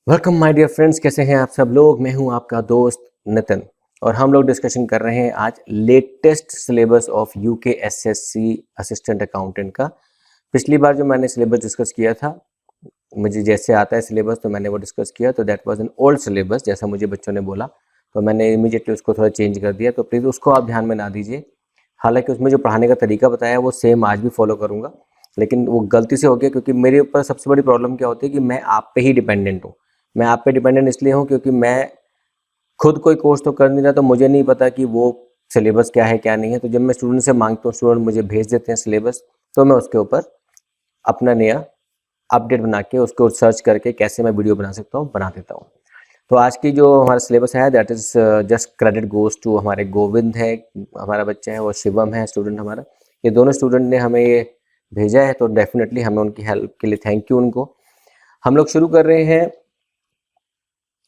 Welcome my dear friends, कैसे हैं आप सब लोग। मैं हूं आपका दोस्त नितिन और हम लोग डिस्कशन कर रहे हैं आज latest syllabus of UK SSC assistant accountant का। पिछली बार जो मैंने सिलेबस डिस्कस किया था, मुझे जैसे आता है सिलेबस तो मैंने वो डिस्कस किया, तो that was an old syllabus जैसा मुझे बच्चों ने बोला, तो मैंने इमीडिएटली उसको थोड़ा चेंज कर दिया। तो प्लीज़ उसको आप ध्यान में ना दीजिए। हालांकि उसमें जो पढ़ाने का तरीका बताया वो सेम आज भी फॉलो करूँगा, लेकिन वो गलती से हो गया क्योंकि मेरे ऊपर सबसे बड़ी प्रॉब्लम क्या होती है कि मैं आप पे ही डिपेंडेंट हूँ। मैं आप पे डिपेंडेंट इसलिए हूँ क्योंकि मैं खुद कोई कोर्स तो कर नहीं रहा, तो मुझे नहीं पता कि वो सिलेबस क्या है क्या नहीं है। तो जब मैं स्टूडेंट से मांगता हूँ, स्टूडेंट मुझे भेज देते हैं सिलेबस, तो मैं उसके ऊपर अपना नया अपडेट बना के उसको सर्च करके कैसे मैं वीडियो बना सकता हूँ बना देता हूँ। तो आज की जो हमारा सिलेबस है that is just credit goes to हमारे गोविंद है, हमारा बच्चा है, वो शिवम है स्टूडेंट हमारा। ये दोनों स्टूडेंट ने हमें ये भेजा है, तो डेफिनेटली हमें उनकी हेल्प के लिए थैंक यू उनको। हम लोग शुरू कर रहे हैं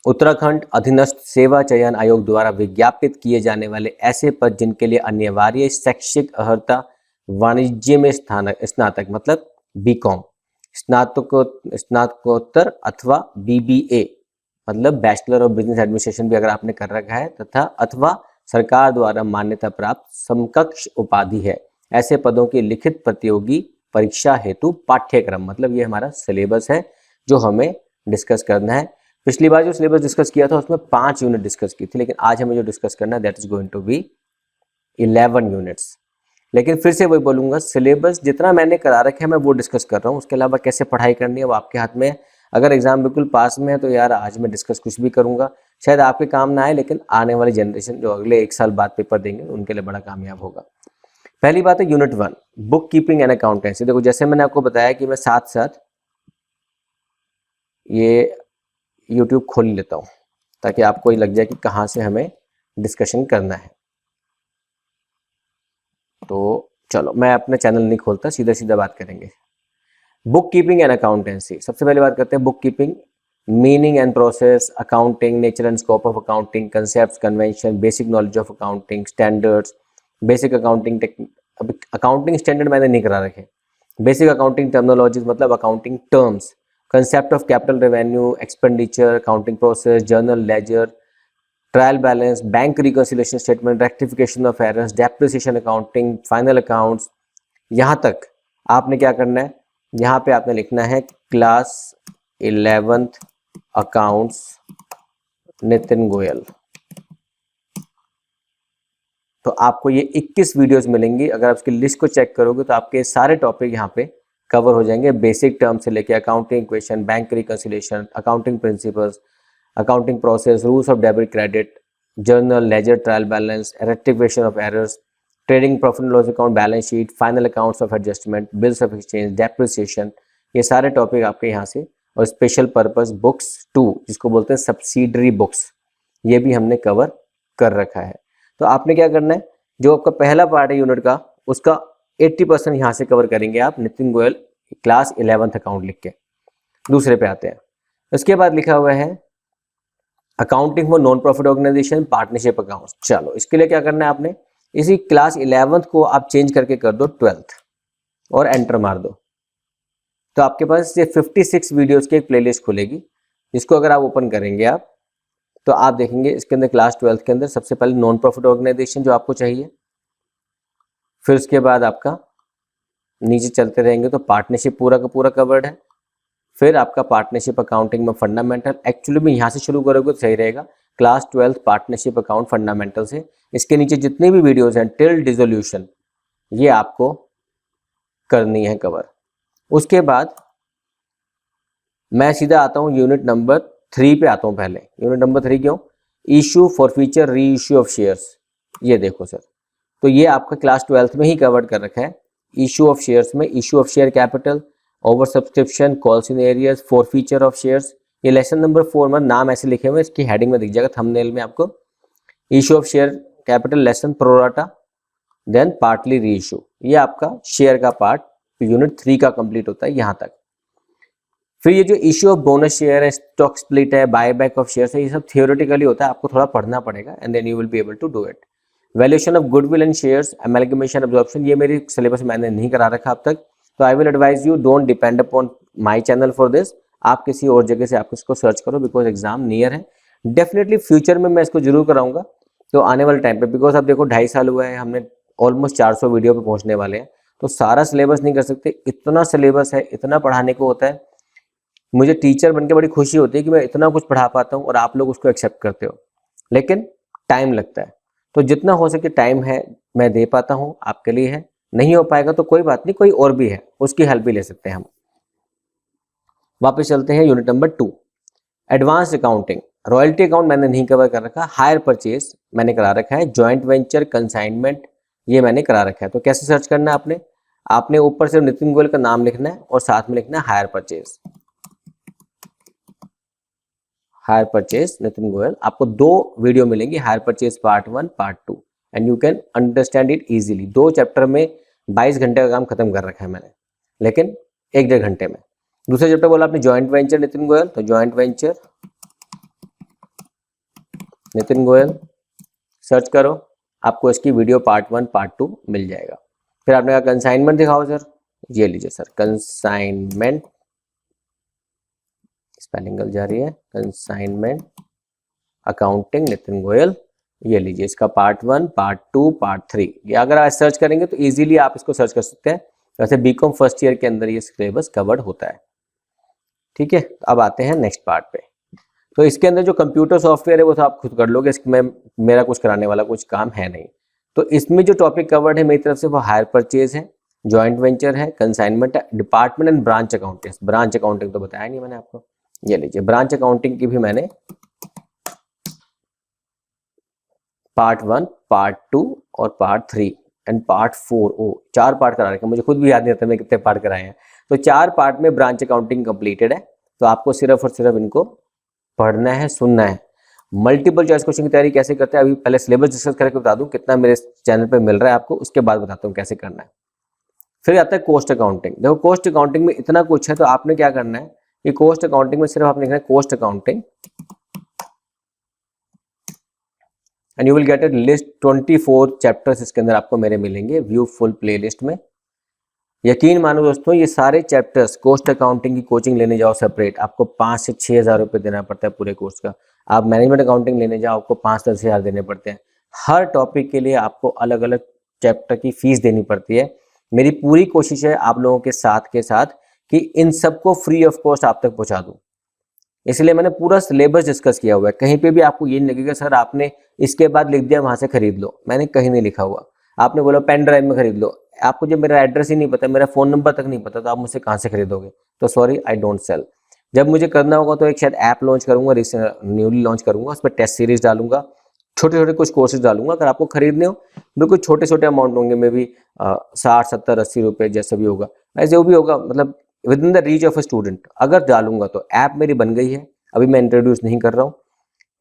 उत्तराखंड अधीनस्थ सेवा चयन आयोग द्वारा विज्ञापित किए जाने वाले ऐसे पद जिनके लिए अनिवार्य शैक्षिक अर्हता वाणिज्य में स्नातक मतलब बीकॉम, स्नातकोत्तर अथवा बीबीए मतलब बैचलर ऑफ बिजनेस एडमिनिस्ट्रेशन भी अगर आपने कर रखा है, तथा अथवा सरकार द्वारा मान्यता प्राप्त समकक्ष उपाधि है। ऐसे पदों की लिखित प्रतियोगी परीक्षा हेतु पाठ्यक्रम, मतलब ये हमारा सिलेबस है जो हमें डिस्कस करना है। पिछली बार जो सिलेबस डिस्कस किया था उसमें 5 यूनिट डिस्कस की थी, लेकिन आज हमें जो डिस्कस करना है that is going to be 11 units. लेकिन फिर से वही बोलूँगा, सिलेबस जितना मैंने करा रखे है मैं वो डिस्कस कर रहा हूँ, उसके अलावा कैसे पढ़ाई करनी है वो आपके हाथ में है। अगर एग्जाम बिल्कुल पास में है तो यार आज मैं डिस्कस कुछ भी करूँगा, शायद आपके काम ना आए, लेकिन आने वाली जनरेशन जो अगले 1 साल बाद पेपर देंगे उनके लिए बड़ा कामयाब होगा। पहली बात है unit 1 book keeping and accountancy. देखो जैसे मैंने आपको बताया कि मैं साथ साथ ये यूट्यूब खोल लेता हूँ ताकि आपको ये लग जाए कि कहाँ से हमें डिस्कशन करना है। तो चलो मैं अपना चैनल नहीं खोलता, सीधा सीधा बात करेंगे। बुक कीपिंग एंड अकाउंटेंसी, सबसे पहले बात करते हैं book keeping, meaning and process, accounting, nature and scope of accounting, concept, convention, basic knowledge of accounting, standards, basic accounting technique. अब अकाउंटिंग स्टैंडर्ड मैंने नहीं करा रखे। बेसिक अकाउंटिंग टर्मिनोलॉजीज मतलब accounting terms, concept of capital revenue, expenditure, accounting process, journal ledger, trial balance, bank reconciliation statement, rectification of errors, depreciation accounting, final accounts. यहाँ तक आपने क्या करना है, यहाँ पे आपने लिखना है class 11th accounts Nitin Goyal. तो आपको ये 21 वीडियोस मिलेंगी। अगर आप इसकी लिस्ट को चेक करोगे तो आपके सारे टॉपिक यहाँ पे कवर हो जाएंगे, बेसिक टर्म से लेके accounting equation, bank reconciliation, accounting principles, accounting process, rules of debit credit, journal ledger, trial balance, rectification of errors, trading profit and loss account, balance sheet, final accounts of adjustment, bills of exchange, depreciation, ये सारे topic आपके यहाँ से। और special purpose books 2 जिसको बोलते हैं subsidiary books, ये भी हमने कवर कर रखा है। तो आपने क्या करना है, जो आपका पहला पार्ट है यूनिट का उसका 80% यहाँ से कवर करेंगे आप Nitin Goyal class 11th account लिख के। दूसरे पे आते हैं, उसके बाद लिखा हुआ है accounting for non profit organisation, partnership accounts. चलो इसके लिए क्या करना है आपने, इसी क्लास 11th को आप चेंज करके कर दो 12th और एंटर मार दो, तो आपके पास ये 56 वीडियोस की एक प्लेलिस्ट खुलेगी, जिसको अगर आप ओपन करेंगे आप तो आप देखेंगे इसके अंदर क्लास 12th के अंदर सबसे पहले नॉन प्रॉफिट ऑर्गेनाइजेशन जो आपको चाहिए, फिर उसके बाद आपका नीचे चलते रहेंगे तो पार्टनरशिप पूरा का पूरा कवर्ड है, फिर आपका पार्टनरशिप अकाउंटिंग में फंडामेंटल। एक्चुअली में यहाँ से शुरू करोगे तो सही रहेगा, class 12th partnership account fundamental से। इसके नीचे जितनी भी वीडियोस हैं टिल डिसोल्यूशन ये आपको करनी है कवर। उसके बाद मैं सीधा आता हूँ यूनिट नंबर 3 पे आता हूँ। पहले यूनिट नंबर 3 क्यों, इशू फॉर फ्यूचर री इशू ऑफ शेयर्स। ये देखो सर, तो ये आपका क्लास 12th में ही कवर कर रखा है। इशू ऑफ शेयर्स में issue of share capital, over subscription, calls in arrears, forfeiture of shares. ये लेसन नंबर 4 में नाम ऐसे लिखे हुए, इसकी हेडिंग में दिख जाएगा थंबनेल में आपको, issue of share capital lesson pro rata, then partly reissue. ये आपका शेयर का पार्ट यूनिट 3 का कंप्लीट होता है यहाँ तक। फिर ये जो इशू ऑफ बोनस शेयर है, स्टॉक स्प्लिट है, बायबैक ऑफ शेयर्स है, ये सब थियोरेटिकली होता है, आपको थोड़ा पढ़ना पड़ेगा and then you will be able to do it. Valuation of goodwill and shares, amalgamation, absorption, ये मेरी सिलेबस मैंने नहीं करा रखा अब तक, तो I will advise you don't depend upon my channel for this. आप किसी और जगह से आप इसको सर्च करो, बिकॉज एग्जाम नियर है। डेफिनेटली फ्यूचर में मैं इसको जरूर कराऊंगा, तो आने वाले टाइम पे, बिकॉज अब देखो 2.5 साल हुआ है, हमने ऑलमोस्ट 400 वीडियो पे पहुंचने वाले हैं, तो सारा सिलेबस नहीं कर सकते, इतना सिलेबस है, इतना पढ़ाने को होता है। मुझे टीचर बनके बड़ी खुशी होती है कि मैं इतना कुछ पढ़ा पाता हूँ और आप लोग उसको एक्सेप्ट करते हो, लेकिन टाइम लगता है। तो जितना हो सके टाइम है मैं दे पाता हूँ आपके लिए है, नहीं हो पाएगा तो कोई बात नहीं, कोई और भी है उसकी हेल्प भी ले सकते हैं हम। वापस चलते हैं unit number 2, advance accounting. Royalty account मैंने नहीं कवर कर रखा, हायर परचेज मैंने करा रखा है, जॉइंट वेंचर, कंसाइनमेंट ये मैंने करा रखा है। तो कैसे सर्च करना है आपने ऊपर से नितिन गोयल का नाम लिखना है और साथ में लिखना है hire purchase, hire purchase Nitin Goyal. आपको 2 वीडियो मिलेंगी, hire purchase part 1 part 2, and you can understand it easily. 2 chapter में 22 घंटे का काम खत्म कर रखा है मैंने, लेकिन 1-1.5 घंटे में। दूसरा चैप्टर बोला आपने जॉइंट वेंचर नितिन गोयल, तो joint venture Nitin Goyal search करो, आपको इसकी वीडियो पार्ट 1 पार्ट 2 मिल जाएगा। फिर आपने कहा कंसाइनमेंट दिखाओ सर, ये लीजिए सर कंसाइनमेंट, स्पेलिंग गलत जा रही है, कंसाइनमेंट अकाउंटिंग नितिन गोयल, ये लीजिए इसका पार्ट 1 पार्ट 2 पार्ट 3। ये अगर आप सर्च करेंगे तो इजीली आप इसको सर्च कर सकते हैं। वैसे बीकॉम फर्स्ट ईयर के अंदर ये सिलेबस कवर्ड होता है, ठीक है। अब आते हैं नेक्स्ट पार्ट पे। तो इसके अंदर जो कंप्यूटर सॉफ्टवेयर है वो तो आप खुद कर लोगे, इसमें मेरा कुछ कराने वाला कुछ काम है नहीं। तो इसमें जो टॉपिक कवर्ड है मेरी तरफ से वो हायर परचेज है, जॉइंट वेंचर है, कंसाइनमेंट है, department and branch accounting. Branch accounting तो बताया नहीं मैंने आपको, ये लीजिए ब्रांच अकाउंटिंग की भी मैंने पार्ट 1 पार्ट 2 और पार्ट 3 एंड पार्ट 4, 4 पार्ट करा रखे, मुझे खुद भी याद नहीं आता मैं कितने पार्ट कराए हैं। तो 4 पार्ट में ब्रांच अकाउंटिंग कंप्लीटेड है। तो आपको सिर्फ और सिर्फ इनको पढ़ना है, सुनना है। मल्टीपल चॉइस क्वेश्चन की तैयारी कैसे करते हैं अभी पहले सिलेबस डिस्कस करके बता दूं, कितना मेरे चैनल पे मिल रहा है आपको, उसके बाद बताता हूँ कैसे करना है। फिर आता है कॉस्ट अकाउंटिंग। देखो कॉस्ट अकाउंटिंग में इतना कुछ है, तो आपने क्या करना है कि कॉस्ट अकाउंटिंग में सिर्फ आपने लिखना है cost accounting, and you will get A list 24 chapters इसके अंदर आपको मेरे मिलेंगे, व्यू फुल प्लेलिस्ट में। यकीन मानो दोस्तों, ये सारे चैप्टर्स कॉस्ट अकाउंटिंग की कोचिंग लेने जाओ सेपरेट, आपको 5 से 6 हज़ार रुपये देना पड़ता है पूरे कोर्स का। आप मैनेजमेंट अकाउंटिंग लेने जाओ, आपको 5-10 हज़ार देने पड़ते हैं। हर टॉपिक के लिए आपको अलग अलग चैप्टर की फीस देनी पड़ती है। मेरी पूरी कोशिश है आप लोगों के साथ कि इन सबको फ्री ऑफ कॉस्ट आप तक पहुँचा दूँ, इसलिए मैंने पूरा सिलेबस डिस्कस किया हुआ है। कहीं पे भी आपको ये नहीं लगेगा सर आपने इसके बाद लिख दिया वहां से खरीद लो, मैंने कहीं नहीं लिखा हुआ। आपने बोला पेन ड्राइव में खरीद लो, आपको जब मेरा एड्रेस ही नहीं पता, मेरा फोन नंबर तक नहीं पता, तो आप मुझसे कहाँ से खरीदोगे? तो सॉरी, आई डोंट सेल। जब मुझे करना होगा तो एक शायद ऐप लॉन्च करूंगा, न्यूली लॉन्च करूंगा, उस पर टेस्ट सीरीज डालूंगा, छोटे छोटे कुछ कोर्सेज डालूंगा। अगर आपको खरीदने हो बिल्कुल छोटे छोटे अमाउंट होंगे, मे भी 60, 70, 80 रुपये जैसा भी होगा, जो भी होगा, मतलब with in the reach of a student अगर डालूंगा। तो ऐप मेरी बन गई है, अभी मैं इंट्रोड्यूस नहीं कर रहा हूँ।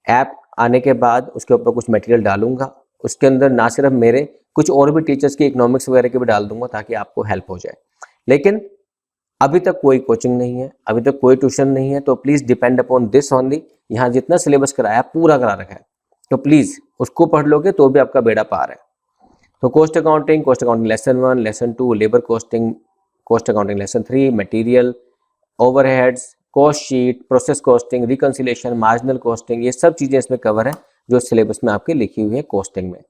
ऐप आने के बाद उसके ऊपर कुछ मटेरियल डालूंगा, उसके अंदर ना सिर्फ मेरे, कुछ और भी टीचर्स की इकोनॉमिक्स वगैरह के भी डाल दूंगा, ताकि आपको हेल्प हो जाए। लेकिन अभी तक कोई कोचिंग नहीं है, अभी तक कोई ट्यूशन नहीं है, तो please depend upon this only. यहाँ जितना सिलेबस कराया पूरा करा रखा है, तो प्लीज़ उसको पढ़ लोगे तो भी आपका बेड़ा पार है। तो cost accounting lesson 1, lesson 2, labour costing, cost accounting lesson 3, material, overheads, cost sheet, process costing, reconciliation, marginal costing, ये सब चीज़ें इसमें कवर है जो सिलेबस में आपकी लिखी हुई है कॉस्टिंग में।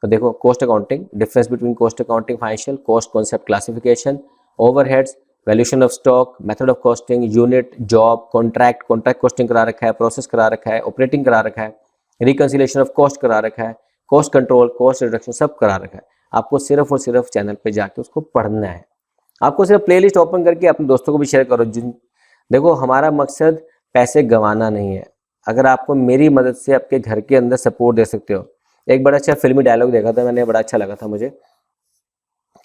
तो देखो cost accounting, difference between cost accounting, financial, cost concept classification, overheads, valuation of stock, method of costing, unit, job, contract costing करा रखा है, प्रोसेस करा रखा है, ऑपरेटिंग करा रखा है, रिकंसिलिएशन ऑफ कॉस्ट करा रखा है, कॉस्ट कंट्रोल, कॉस्ट रिडक्शन सब करा रखा है। आपको सिर्फ और सिर्फ चैनल पे जाके उसको पढ़ना है। आपको सिर्फ प्लेलिस्ट ओपन करके अपने दोस्तों को भी शेयर करो। देखो हमारा मकसद पैसे गंवाना नहीं है। अगर आपको मेरी मदद से आपके घर के अंदर सपोर्ट दे सकते हो। एक बड़ा अच्छा फिल्मी डायलॉग देखा था मैंने, बड़ा अच्छा लगा था मुझे,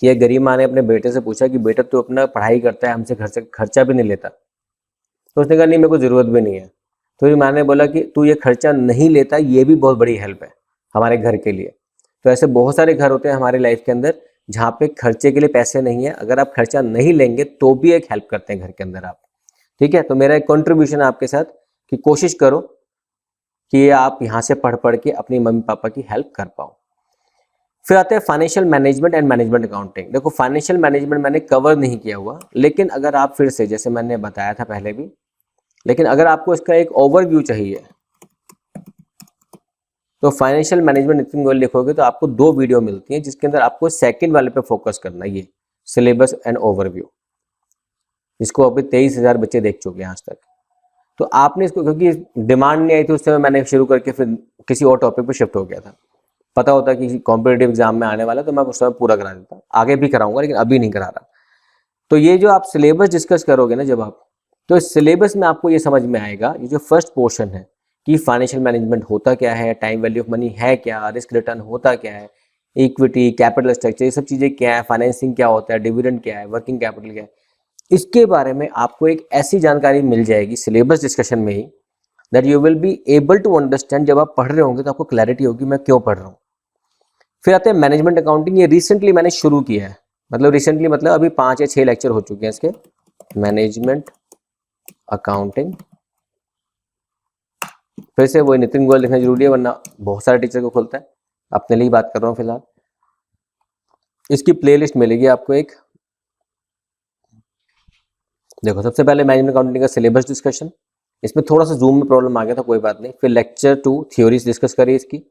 कि एक गरीब माँ ने अपने बेटे से पूछा कि बेटा तू अपना पढ़ाई करता है, हमसे खर्चा भी नहीं लेता। तो उसने कहा नहीं, मेरे को ज़रूरत भी नहीं है। तो मेरी माँ ने बोला कि तू ये खर्चा नहीं लेता, ये भी बहुत बड़ी हेल्प है हमारे घर के लिए। तो ऐसे बहुत सारे घर होते हैं हमारी लाइफ के अंदर जहाँ पे खर्चे के लिए पैसे नहीं है। अगर आप खर्चा नहीं लेंगे तो भी एक हेल्प करते हैं घर के अंदर आप, ठीक है। तो मेरा एक कंट्रीब्यूशन आपके साथ कि कोशिश करो कि आप यहाँ से पढ़ के अपनी मम्मी पापा की हेल्प कर पाओ। फिर आते हैं financial management and management accounting. देखो फाइनेंशियल मैनेजमेंट मैंने कवर नहीं किया हुआ, लेकिन अगर आप फिर से, जैसे मैंने बताया था पहले भी, लेकिन अगर आपको इसका एक ओवरव्यू चाहिए तो फाइनेंशियल मैनेजमेंट नितिन गोयल लिखोगे तो आपको 2 वीडियो मिलती हैं, जिसके अंदर आपको सेकंड वाले पे फोकस करना है, ये सिलेबस एंड ओवरव्यू, जिसको अभी 23,000 बच्चे देख चुके हैं आज तक। तो आपने इसको, क्योंकि डिमांड नहीं आई थी उस समय, मैंने शुरू करके फिर किसी और टॉपिक पे शिफ्ट हो गया था। पता होता कि कॉम्पिटिटिव एग्जाम में आने वाला तो मैं उस समय पूरा करा देता, आगे भी कराऊंगा लेकिन अभी नहीं करा रहा। तो ये जो आप सिलेबस डिस्कस करोगे ना जब आप, तो इस सिलेबस में आपको ये समझ में आएगा, ये जो फर्स्ट पोर्शन है कि फाइनेंशियल मैनेजमेंट होता क्या है, टाइम वैल्यू ऑफ मनी है क्या, रिस्क रिटर्न होता क्या है, इक्विटी, कैपिटल स्ट्रक्चर, ये सब चीज़ें क्या है, फाइनेंसिंग क्या होता है, डिविडेंड क्या है, वर्किंग कैपिटल क्या है, इसके बारे में आपको एक ऐसी जानकारी मिल जाएगी सिलेबस डिस्कशन में ही, that you will be able to understand. जब आप पढ़ रहे होंगे तो आपको क्लैरिटी होगी मैं क्यों पढ़ रहा हूँ। फिर आते हैं मैनेजमेंट अकाउंटिंग, ये रिसेंटली मैंने शुरू किया है, मतलब रिसेंटली मतलब अभी 5 या 6 लेक्चर हो चुके हैं इसके, मैनेजमेंट अकाउंटिंग। फिर से वही नितिन गोयल लिखना जरूरी है, वरना बहुत सारे टीचर को खुलता है, अपने लिए बात कर रहा हूँ फिलहाल। इसकी प्लेलिस्ट मिलेगी आपको एक, देखो सबसे पहले मैनेजमेंट अकाउंटिंग का सिलेबस डिस्कशन, इसमें थोड़ा सा जूम में प्रॉब्लम आ गया था, कोई बात नहीं। फिर लेक्चर 2 थ्योरीज डिस्कस करी इसकी।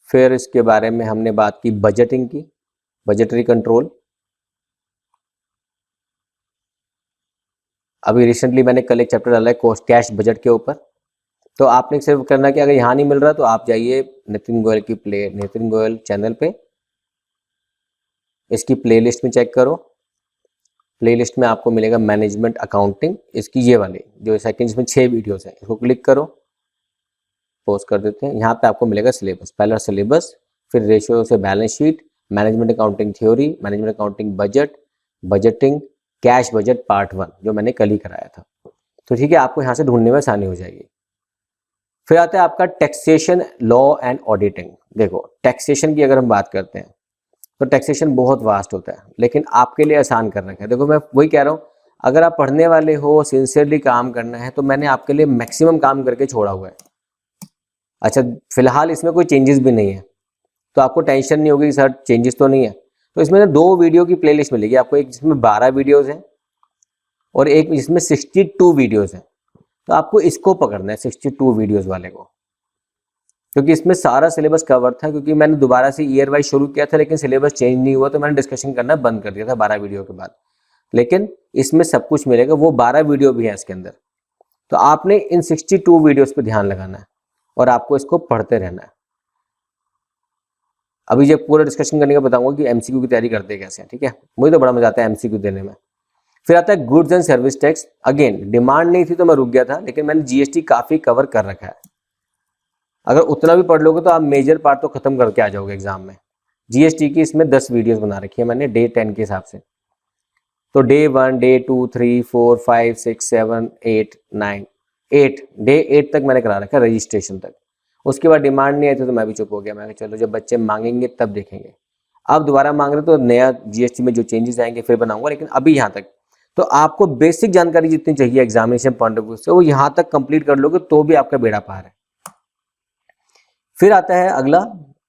फिर इसके बारे में हमने बात की बजटिंग की, बजटरी कंट्रोल। अभी रिसेंटली मैंने कल एक चैप्टर डाला है कॉस्ट कैश बजट के ऊपर। तो आपने सिर्फ करना कि अगर यहाँ नहीं मिल रहा तो आप जाइए नितिन गोयल चैनल पे, इसकी प्लेलिस्ट में चेक करो। प्लेलिस्ट में आपको मिलेगा मैनेजमेंट अकाउंटिंग, इसकी ये वाली जो सेकंड, इसमें 6 वीडियोस हैं, इसको क्लिक करो, पोस्ट कर देते हैं। यहाँ पे आपको मिलेगा सिलेबस, पहला सिलेबस, फिर रेशियो से balance sheet, management accounting theory, management accounting budget, budgeting, cash budget part 1 जो मैंने कल ही कराया था। तो ठीक है, आपको यहाँ से ढूंढने में आसानी हो जाएगी। फिर आता है आपका टैक्सेशन, लॉ एंड ऑडिटिंग। देखो टैक्सेशन की अगर हम बात करते हैं तो टैक्सेशन बहुत वास्ट होता है, लेकिन आपके लिए आसान कर रखा है। देखो मैं वही कह रहा हूँ, अगर आप पढ़ने वाले हो, सिंसियरली काम करना है, तो मैंने आपके लिए मैक्सिमम काम करके छोड़ा हुआ है। अच्छा फिलहाल इसमें कोई चेंजेस भी नहीं है, तो आपको टेंशन नहीं होगी सर चेंजेस तो नहीं है। तो इसमें ना 2 वीडियो की प्लेलिस्ट मिलेगी आपको, एक जिसमें 12 वीडियोज़ हैं और एक जिसमें 62 वीडियोज़ हैं। तो आपको इसको पकड़ना है, 62 वीडियोज़ वाले को, क्योंकि इसमें सारा सिलेबस कवर था। क्योंकि मैंने दोबारा से ईयर वाइज शुरू किया था लेकिन सिलेबस चेंज नहीं हुआ, तो मैंने डिस्कशन करना बंद कर दिया था 12 वीडियो के बाद। लेकिन इसमें सब कुछ मिलेगा, वो 12 वीडियो भी है इसके अंदर। तो आपने इन 62 वीडियोस पे ध्यान लगाना है और आपको इसको पढ़ते रहना है। अभी जब पूरा डिस्कशन करने का बताऊंगा कि एमसीक्यू की तैयारी करते कैसे हैं, ठीक है। मुझे तो बड़ा मजा आता है एमसीक्यू देने में। फिर आता है goods and service tax. Again demand नहीं थी तो मैं रुक गया था, लेकिन मैंने जीएसटी काफी कवर कर रखा है। अगर उतना भी पढ़ लोगे तो आप मेजर पार्ट तो खत्म करके आ जाओगे एग्जाम में। जीएसटी की इसमें 10 वीडियोस बना रखी है मैंने डे 10 के हिसाब से। तो डे 1, डे 2, 3, 4, 5, 6, 7, 8, 9, 8 डे 8 तक मैंने करा रखा है, रजिस्ट्रेशन तक। उसके बाद डिमांड नहीं आई थी तो मैं भी चुप हो गया। मैं चलो जब बच्चे मांगेंगे तब देखेंगे। अब दोबारा मांग रहे तो नया जीएसटी में जो चेंजेस आएंगे फिर बनाऊंगा, लेकिन अभी यहाँ तक तो आपको बेसिक जानकारी जितनी चाहिए एग्जामिनेशन पॉइंट ऑफ व्यू से वो यहाँ तक कंप्लीट कर लोगे तो भी आपका बेड़ा पार है। फिर आता है अगला,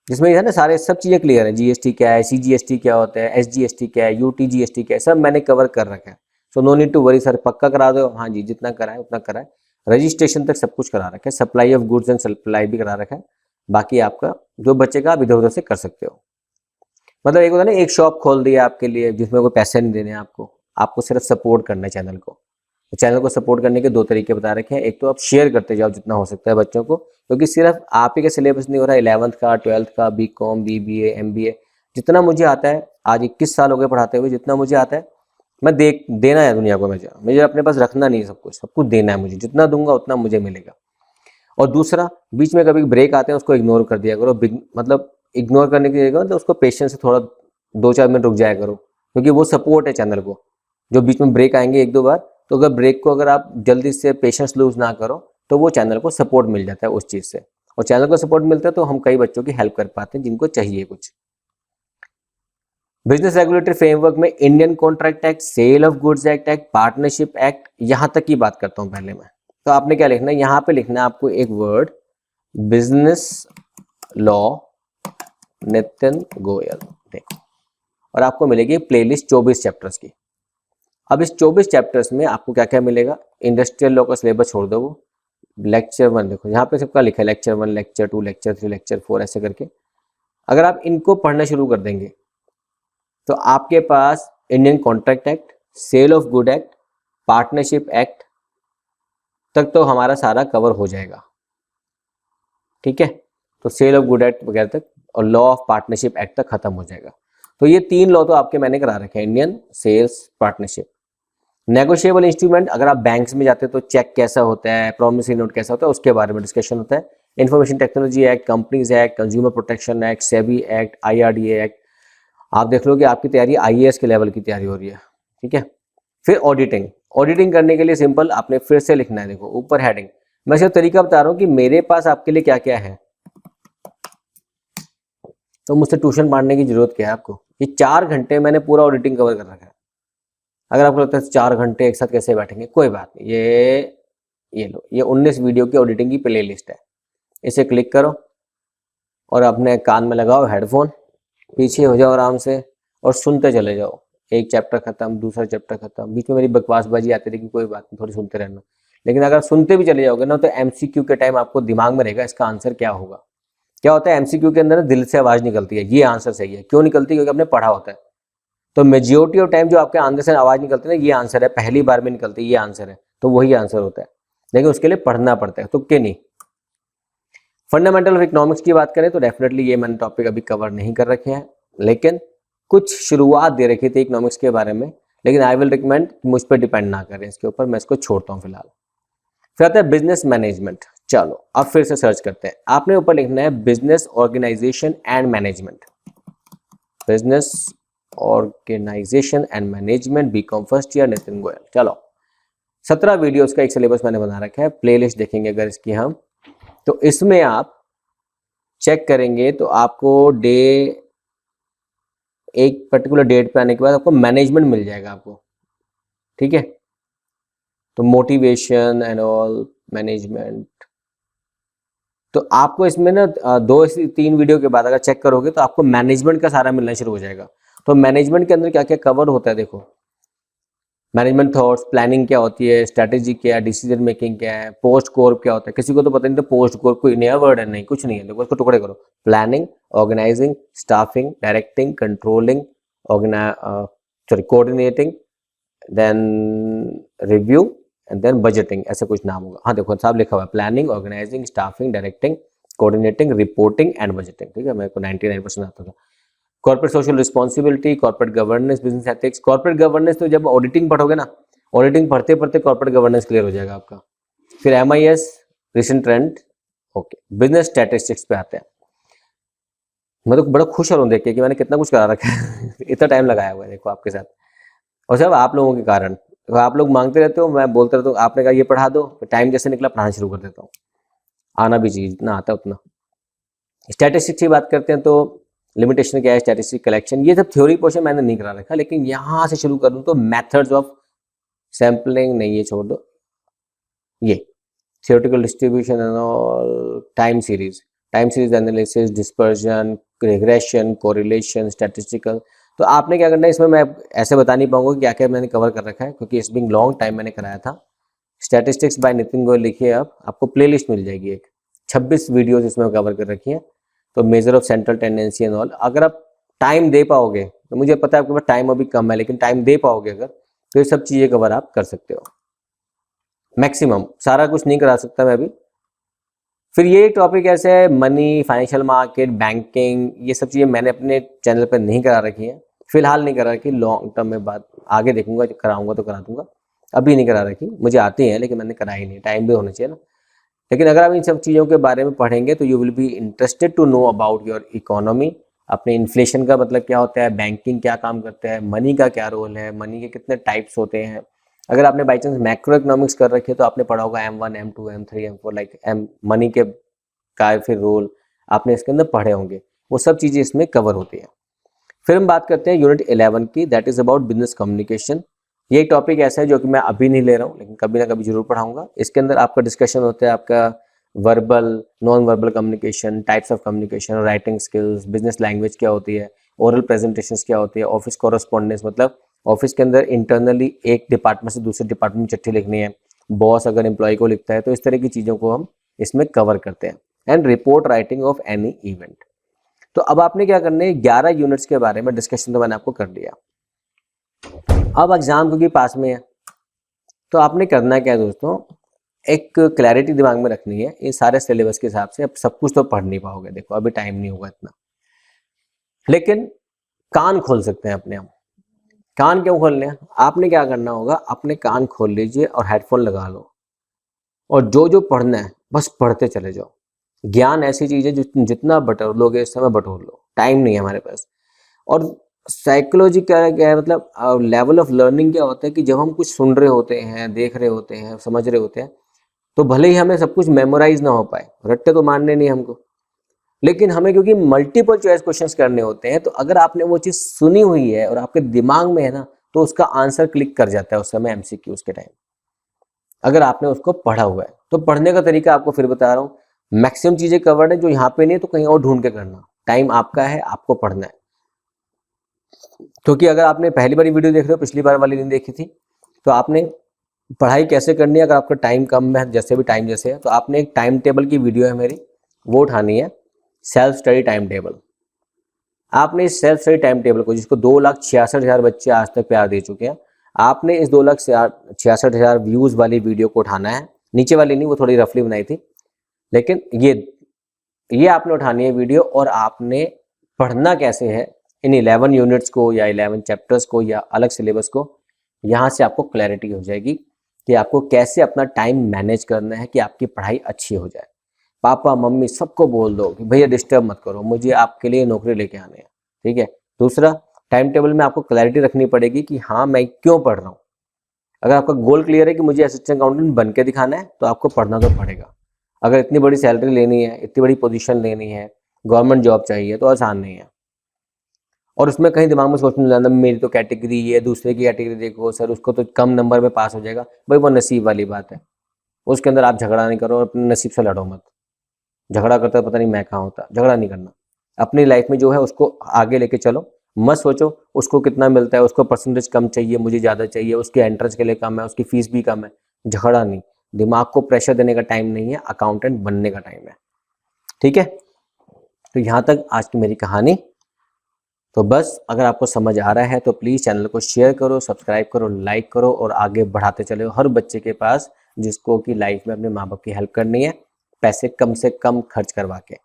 जिसमें है ना सारे सब चीज़ें क्लियर है। जीएसटी क्या है, सीजीएसटी क्या होता है, एसजीएसटी क्या है, यूटीजीएसटी क्या है, सब मैंने कवर कर रखा है। So no need to worry sir, पक्का करा दो। हाँ जी, जितना करा है उतना करा है। रजिस्ट्रेशन तक सब कुछ करा रखा है, supply of goods and supply भी करा रखा है। बाकी आपका जो बचेगा आप इधर उधर से कर सकते हो। मतलब एक होता है ना, एक शॉप खोल दिया आपके लिए जिसमें कोई पैसे नहीं देने आपको सिर्फ सपोर्ट करना है चैनल को। तो चैनल को सपोर्ट करने के 2 तरीके बता रखे हैं। एक तो आप शेयर करते जाओ जितना हो सकता है बच्चों को, क्योंकि सिर्फ आप ही का सिलेबस नहीं हो रहा है, 11th का, 12th का, बीकॉम, बीबीए, एमबीए, जितना मुझे आता है, आज 21 साल हो गए पढ़ाते हुए, जितना मुझे आता है मैं देना है दुनिया को। मुझे अपने पास रखना नहीं है, सब कुछ देना है मुझे। जितना दूंगा उतना मुझे मिलेगा। और दूसरा, बीच में कभी ब्रेक आते हैं उसको इग्नोर कर दिया करो। मतलब इग्नोर करने की जगह तो उसको पेशेंस से थोड़ा 2-4 मिनट रुक जाया करो, क्योंकि वो सपोर्ट है चैनल को। जो बीच में ब्रेक आएंगे 1-2 बार, तो अगर ब्रेक को अगर आप जल्दी से पेशेंस लूज ना करो तो वो चैनल को सपोर्ट मिल जाता है उस चीज़ से। और चैनल को सपोर्ट मिलता है तो हम कई बच्चों की हेल्प कर पाते हैं जिनको चाहिए कुछ। बिजनेस रेगुलेटरी फ्रेमवर्क में Indian contract act, sale of goods act, partnership act, यहाँ तक की बात करता हूँ पहले मैं। तो आपने क्या लिखना है, यहाँ पे लिखना है आपको एक word, business law Nitin Goyal. देखो, और आपको मिलेगी प्लेलिस्ट 24 चैप्टर्स की। अब इस 24 चैप्टर्स में आपको क्या क्या मिलेगा, इंडस्ट्रियल लॉ का सिलेबस छोड़ दो, वो लेक्चर 1 देखो यहाँ पे सबका लिखा है, लेक्चर 1, लेक्चर 2, लेक्चर 3, लेक्चर 4 ऐसे करके। अगर आप इनको पढ़ना शुरू कर देंगे तो आपके पास Indian contract act, sale of good act, partnership act तक तो हमारा सारा कवर हो जाएगा, ठीक है। तो सेल ऑफ गुड एक्ट वगैरह तक और लॉ ऑफ पार्टनरशिप एक्ट तक खत्म हो जाएगा। तो ये 3 लॉ तो आपके मैंने करा रखे हैं, Indian, sales, partnership. Negotiable instrument, अगर आप बैंक्स में जाते हैं तो चेक कैसा होता है, प्रॉमिसरी नोट कैसा होता है, उसके बारे में डिस्कशन होता है। Information technology act, companies act, consumer protection act, SEBI act, IRDA act. आप देख लो कि आपकी तैयारी IAS के लेवल की तैयारी हो रही है, ठीक है। फिर ऑडिटिंग, ऑडिटिंग करने के लिए सिंपल आपने फिर से लिखना है, देखो ऊपर हेडिंग, मैं सिर्फ तरीका बता रहा हूँ कि मेरे पास आपके लिए क्या क्या है, तो मुझसे ट्यूशन पढ़ने की जरूरत क्या है आपको। ये 4 घंटे मैंने पूरा ऑडिटिंग कवर कर रखा है। अगर आपको लगता है 4 घंटे एक साथ कैसे बैठेंगे, कोई बात नहीं, ये लो, ये 19 वीडियो की ऑडिटिंग की प्ले लिस्ट है, इसे क्लिक करो और अपने कान में लगाओ हेडफोन, पीछे हो जाओ आराम से और सुनते चले जाओ। एक चैप्टर खत्म, दूसरा चैप्टर खत्म, बीच में मेरी बकवासबाजी आती रही कि कोई बात नहीं, थोड़ी सुनते रहना। लेकिन अगर सुनते भी चले जाओगे ना तो MCQ के टाइम आपको दिमाग में रहेगा इसका आंसर क्या होगा। क्या होता है MCQ के अंदर ना, दिल से आवाज निकलती है, ये आंसर सही है। क्यों निकलती है? क्योंकि आपने पढ़ा होता है। तो मेजोरिटी ऑफ टाइम जो आपके अंदर से आवाज निकलती है ना, ये आंसर है, पहली बार में निकलती है, ये आंसर है, तो वही आंसर होता है। लेकिन उसके लिए पढ़ना पड़ता है, तुक्के नहीं। फंडामेंटल ऑफ इकोनॉमिक्स की बात करें तो डेफिनेटली ये मैंने टॉपिक अभी कवर नहीं कर रखे हैं, लेकिन कुछ शुरुआत दे रखी थी इकोनॉमिक्स के बारे में। लेकिन आई विल रिकमेंड मुझ पर डिपेंड ना करें इसके ऊपर, मैं इसको छोड़ता हूँ फिलहाल। फिर आता है बिजनेस मैनेजमेंट। चलो अब फिर से सर्च करते हैं, आपने ऊपर लिखना है business organisation and management, business organisation and management, B Com first year, Nitin Goyal. चलो 17 वीडियोस का एक सिलेबस मैंने बना रखा है, प्लेलिस्ट देखेंगे अगर इसकी हम, तो इसमें आप चेक करेंगे तो आपको एक पर्टिकुलर डेट पे आने के बाद आपको मैनेजमेंट मिल जाएगा आपको, ठीक है। तो मोटिवेशन एंड ऑल मैनेजमेंट, तो आपको इसमें ना 2 से 3 वीडियो के बाद अगर चेक करोगे तो आपको मैनेजमेंट का सारा मिलना शुरू हो जाएगा। तो मैनेजमेंट के अंदर क्या क्या कवर होता है देखो, मैनेजमेंट थॉट्स, प्लानिंग क्या होती है, स्ट्रेटेजी क्या है, डिसीजन मेकिंग क्या है, पोस्ट कोर क्या होता है। किसी को तो पता नहीं, तो पोस्ट कोर कोई नया वर्ड है? नहीं, कुछ नहीं है, देखो उसको टुकड़े करो। Planning, organising, staffing, directing, controlling, coordinating, then review and then budgeting, ऐसे कुछ नाम होगा। हाँ देखो साहब लिखा हुआ है, planning, organising, staffing, directing, coordinating, reporting and budgeting, ठीक है। मेरे को 99% आता था। Corporate social responsibility, corporate governance, business ethics. Corporate governance तो जब ऑडिटिंग पढ़ोगे ना, ऑडिटिंग पढ़ते पढ़ते कॉर्पोरेट गवर्नेंस क्लियर हो जाएगा आपका। फिर MIS, recent trend, okay. Business statistics पे आते हैं। मैं तो बड़ा खुश हो रहा हूँ देख के कि मैंने कितना कुछ करा रखा है इतना टाइम लगाया हुआ है देखो आपके साथ, और सब आप लोगों के कारण। तो आप लोग मांगते रहते हो, मैं बोलते रहता हूँ, आपने कहा ये पढ़ा दो, टाइम जैसे निकला पढ़ाना शुरू कर देता हूँ। आना भी चाहिए, जितना आता है उतना। स्टैटिस्टिक्स की बात करते हैं तो लिमिटेशन क्या है, स्टैटिस्टिक कलेक्शन, ये सब थ्योरी पोर्शन मैंने नहीं करा रखा। लेकिन यहाँ से शुरू करूँ तो मेथड्स ऑफ सैम्पलिंग, नहीं ये छोड़ दो, ये theoretical distribution and all, time series analysis, dispersion, regression, correlation, statistical. तो आपने क्या करना है, इसमें मैं ऐसे बता नहीं पाऊंगा कि क्या क्या मैंने कवर कर रखा है, क्योंकि इस बिंग लॉन्ग टाइम मैंने कराया था। स्टैटिस्टिक्स बाय नितिन गोयल लिखिए, आप आपको प्लेलिस्ट मिल जाएगी, एक 26 वीडियोस इसमें कवर कर रखी है। तो measure of central tendency and all, अगर आप टाइम दे पाओगे, तो मुझे पता है आपके पास टाइम अभी कम है, लेकिन टाइम दे पाओगे अगर, तो ये सब चीजें कवर आप कर सकते हो। मैक्सिमम, सारा कुछ नहीं करा सकता मैं अभी। फिर ये टॉपिक ऐसे है, मनी, फाइनेंशियल मार्केट, बैंकिंग, ये सब चीजें मैंने अपने चैनल पर नहीं करा रखी है, फिलहाल नहीं करा रखी। लॉन्ग टर्म में बात आगे देखूंगा, कराऊंगा तो करा दूंगा, अभी नहीं करा रखी। मुझे आती है लेकिन मैंने कराई नहीं, टाइम भी होना चाहिए ना। लेकिन अगर आप इन सब चीज़ों के बारे में पढ़ेंगे तो you will be interested to know about your economy, अपने इन्फ्लेशन का मतलब क्या होता है, बैंकिंग क्या काम करता है, मनी का क्या रोल है, मनी के कितने टाइप्स होते हैं। अगर आपने बाई चांस मैक्रो इकोनॉमिक्स कर रखी है तो आपने पढ़ा होगा M1, M2, M3, M4, like money के का फिर रोल आपने इसके अंदर पढ़े होंगे, वो सब चीज़ें इसमें कवर होती हैं। फिर हम बात करते हैं यूनिट 11 की, that is about business communication. ये एक टॉपिक ऐसा है जो कि मैं अभी नहीं ले रहा हूँ, लेकिन कभी ना कभी जरूर पढ़ाऊंगा। इसके अंदर आपका डिस्कशन होता है आपका verbal, non verbal communication, types of communication, writing skills, business language क्या होती है, ओरल प्रेजेंटेशंस क्या होती है, ऑफिस कॉरेस्पॉन्डेंस मतलब ऑफिस के अंदर इंटरनली एक डिपार्टमेंट से दूसरे डिपार्टमेंट में चिट्ठी लिखनी है, बॉस अगर एम्प्लॉय को लिखता है, तो इस तरह की चीज़ों को हम इसमें कवर करते हैं। And report writing of any event. तो अब आपने क्या करना है, 11 यूनिट्स के बारे में डिस्कशन तो मैंने आपको कर दिया। अब एग्जाम क्योंकि पास में है, तो आपने करना क्या है दोस्तों, एक क्लैरिटी दिमाग में रखनी है। ये सारे सिलेबस के हिसाब से अब सब कुछ तो पढ़ नहीं पाओगे, देखो अभी टाइम नहीं होगा इतना, लेकिन कान खोल सकते हैं अपने हम। कान क्यों खोलने हैं, आपने क्या करना होगा, अपने कान खोल लीजिए और हेडफोन लगा लो, और जो जो पढ़ना है बस पढ़ते चले जाओ। ज्ञान ऐसी चीज है जो जितना बटोर लोगे इस समय बटोर लो, टाइम नहीं है हमारे पास। और साइकोलॉजी क्या है, मतलब लेवल ऑफ लर्निंग क्या होता है कि जब हम कुछ सुन रहे होते हैं, देख रहे होते हैं, समझ रहे होते हैं, तो भले ही हमें सब कुछ मेमोराइज ना हो पाए, रट्टे तो मानने नहीं हमको, लेकिन हमें क्योंकि मल्टीपल चॉइस क्वेश्चंस करने होते हैं, तो अगर आपने वो चीज सुनी हुई है और आपके दिमाग में है ना, तो उसका आंसर क्लिक कर जाता है उस समय एमसीक्यूज के टाइम, अगर आपने उसको पढ़ा हुआ है। तो पढ़ने का तरीका आपको फिर बता रहा हूँ, मैक्सिमम चीजें कवर्ड है, जो यहाँ पे नहीं है तो कहीं और ढूंढ के करना, टाइम आपका है, आपको पढ़ना है। क्योंकि अगर आपने पहली बार वीडियो देख रहे हो, पिछली बार वाली नहीं देखी थी, तो आपने पढ़ाई कैसे करनी है, अगर आपका टाइम कम है, जैसे भी टाइम जैसे है, तो आपने एक टाइम टेबल की वीडियो है मेरी, वो उठानी है, सेल्फ स्टडी टाइम टेबल। आपने इस सेल्फ स्टडी टाइम टेबल को, जिसको 2,66,000 बच्चे आज तक प्यार दे चुके हैं, आपने इस 2,66,000 व्यूज वाली वीडियो को उठाना है। नीचे वाली नहीं, वो थोड़ी रफली बनाई थी, लेकिन ये आपने उठानी है वीडियो, और आपने पढ़ना कैसे है इन 11 यूनिट्स को या 11 चैप्टर्स को या अलग सिलेबस को। यहाँ से आपको क्लैरिटी हो जाएगी कि आपको कैसे अपना टाइम मैनेज करना है कि आपकी पढ़ाई अच्छी हो जाए। पापा मम्मी सबको बोल दो कि भैया डिस्टर्ब मत करो, मुझे आपके लिए नौकरी लेके आने हैं, ठीक है। दूसरा, टाइम टेबल में आपको क्लैरिटी रखनी पड़ेगी कि हाँ मैं क्यों पढ़ रहा हूँ। अगर आपका गोल क्लियर है कि मुझे असिस्टेंट अकाउंटेंट बन के दिखाना है, तो आपको पढ़ना तो पड़ेगा। अगर इतनी बड़ी सैलरी लेनी है, इतनी बड़ी पोजीशन लेनी है, गवर्नमेंट जॉब चाहिए, तो आसान नहीं है। और उसमें कहीं दिमाग में सोचने जाना मेरी तो कैटेगरी ये, दूसरे की कैटेगरी देखो सर, उसको तो कम नंबर में पास हो जाएगा, भाई वो नसीब वाली बात है। उसके अंदर आप झगड़ा नहीं करो और अपने नसीब से लड़ो मत। झगड़ा करता पता नहीं मैं कहाँ होता, झगड़ा नहीं करना। अपनी लाइफ में जो है उसको आगे लेके चलो, मत सोचो उसको कितना मिलता है, उसको परसेंटेज कम चाहिए, मुझे ज़्यादा चाहिए, उसके एंट्रेंस के लिए कम है, उसकी फीस भी कम है। झगड़ा नहीं, दिमाग को प्रेशर देने का टाइम नहीं है, अकाउंटेंट बनने का टाइम है, ठीक है। तो यहाँ तक आज की मेरी कहानी। तो बस अगर आपको समझ आ रहा है तो प्लीज़ चैनल को शेयर करो, सब्सक्राइब करो, लाइक करो, और आगे बढ़ाते चले हर बच्चे के पास जिसको कि लाइफ में अपने माँ बाप की हेल्प करनी है, पैसे कम से कम खर्च करवा के।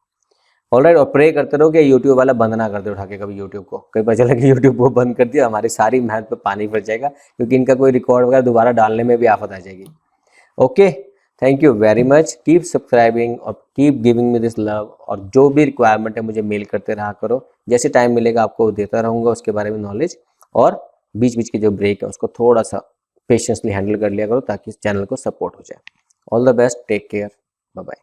ऑलराइट, और प्रे करते रहो कि यूट्यूब वाला बंद ना कर दे उठा के कभी यूट्यूब को, कहीं पता चला कि यूट्यूब को बंद कर दिया, हमारी सारी मेहनत पे पानी फिर जाएगा, क्योंकि इनका कोई रिकॉर्ड वगैरह दोबारा डालने में भी आफत आ जाएगी। Okay, thank you very much, keep subscribing और keep giving me this love. और जो भी रिक्वायरमेंट है मुझे मेल करते रहा करो, जैसे टाइम मिलेगा आपको देता रहूँगा उसके बारे में नॉलेज, और बीच बीच के जो ब्रेक है उसको थोड़ा सा पेशेंसली हैंडल कर लिया करो ताकि चैनल को सपोर्ट हो जाए। All the best, take care, bye bye.